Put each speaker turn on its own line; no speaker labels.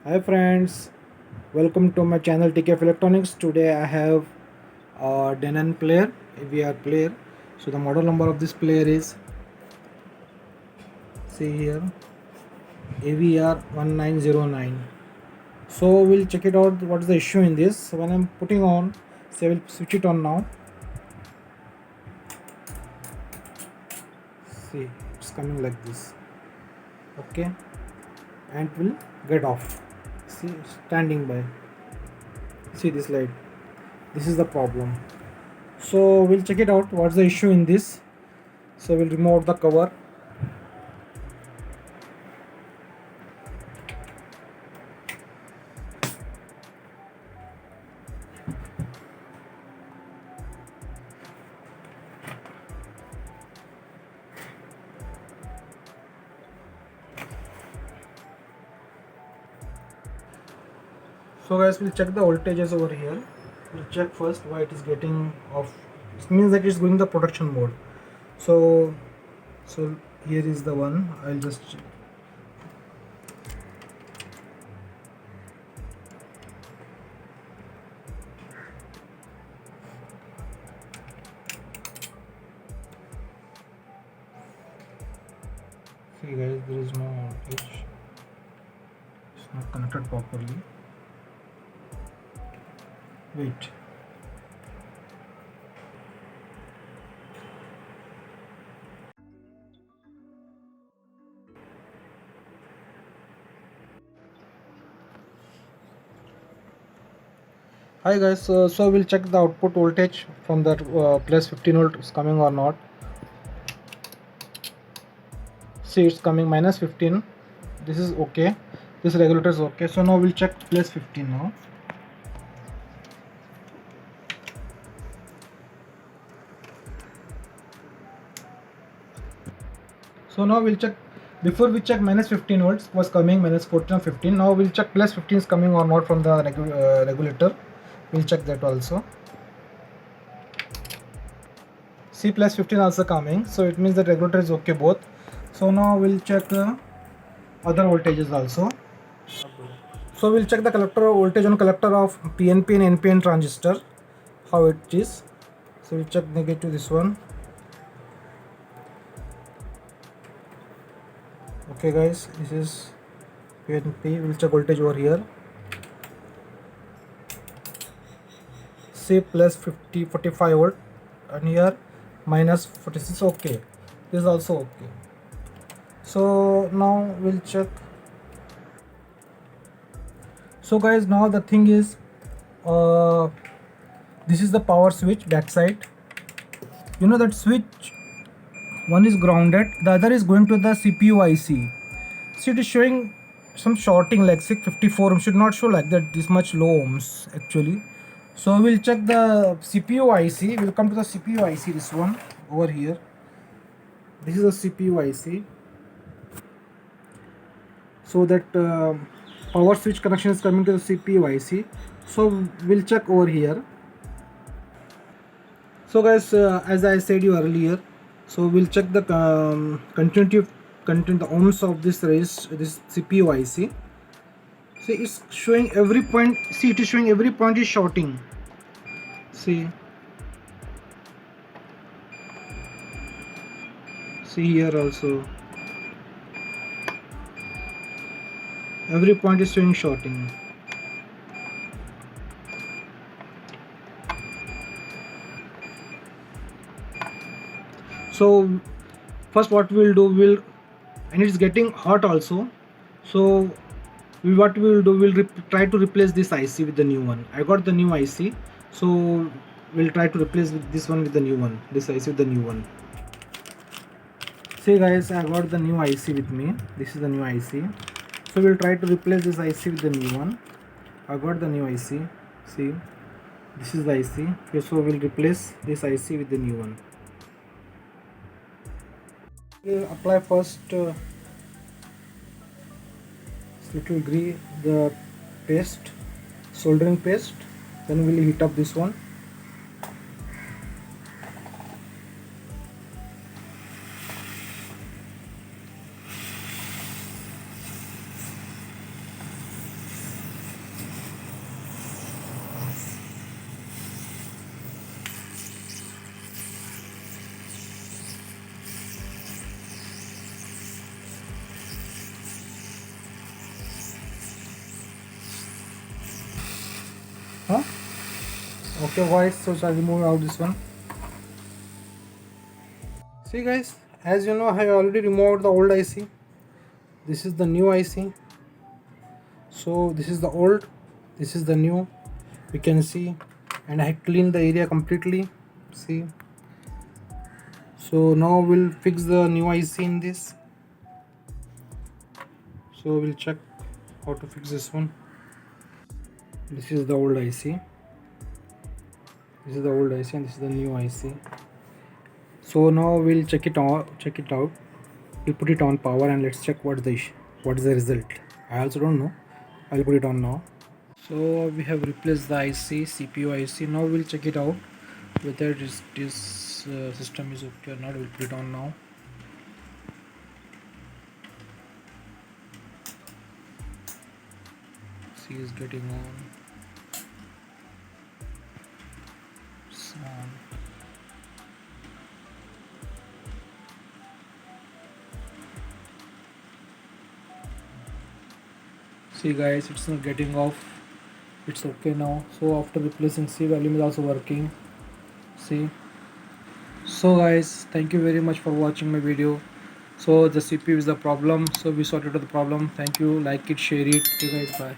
Hi friends, welcome to my channel TKF Electronics. Today I have a Denon player, AVR player. So the model number of this player is, see here, AVR 1909. So we'll check it out. What is the issue in this? When I'm putting on, say I will switch it on now. See, it's coming like this. Okay, and it will get off. See, standing by. See this light. This is the problem. So we'll check it out. What's the issue in this? So we'll remove the cover. So guys, we'll check the voltages over here. We'll check first why it is getting off. It means that it's going the production mode. So here is the one. I'll just check. See guys, there is no voltage. It's not connected properly. Wait. Hi guys, so we'll check the output voltage from that plus 15 volt is coming or not. See, it's coming minus 15. This is okay. This regulator is okay. So now we'll check plus 15 now. So now we'll check. Before we check minus 15 volts was coming, minus 14 or 15. Now we'll check plus 15 is coming or not from the regulator. We'll check that also. See, plus 15 also coming. So it means the regulator is okay both. So now we'll check other voltages also. So we'll check the collector voltage on collector of PNP and NPN transistor. How it is. So we'll check negative this one. Okay guys, this is PNP. We'll check voltage over here. See, plus 45 volt, and here minus 46. Okay, this is also okay. So now we'll check. So guys, now the thing is, this is the power switch backside. You know that switch, one is grounded, the other is going to the CPU IC. See, it is showing some shorting like 654 ohms. Should not show like that, this much low ohms actually. So we'll check the CPU IC. We'll come to the CPU IC, this one over here. This is the CPU IC. So that power switch connection is coming to the CPU IC. So we'll check over here. So guys, as I said you earlier, so we'll check the continuity content, the ohms of this CPU IC. See, it's showing every point. See, it is showing every point is shorting. See here also, every point is showing shorting. So first what we'll and it's getting hot also. So what we'll do, we'll try to replace this IC with the new one. I got the new IC, so we'll try to replace this one with the new one, this IC with the new one. See guys, I got the new IC with me. This is the new IC. So we'll try to replace this IC with the new one. I got the new IC. See, this is the IC. Okay, so we'll replace this IC with the new one. We'll apply first little the paste, soldering paste. Then we'll heat up this one. Huh? Okay, white. So I'll remove out this one. See guys, as you know, I have already removed the old IC. This is the new IC. So this is the old, this is the new. You can see, and I have cleaned the area completely. See. So now we'll fix the new IC in this. So we'll check how to fix this one. This is the old IC. This is the old IC and this is the new IC. So now we'll check it out. We'll put it on power and let's check what is the result. I also don't know. I'll put it on now. So we have replaced the IC, CPU IC. Now we'll check it out whether this system is okay or not. We'll put it on now. See, is getting on. Sound. See guys, it's not getting off. It's okay now. So after replacing, see, volume is also working. See. So guys, thank you very much for watching my video. So the CPU is the problem, so we sorted out the problem. Thank you, like it, share it. Okay guys, bye.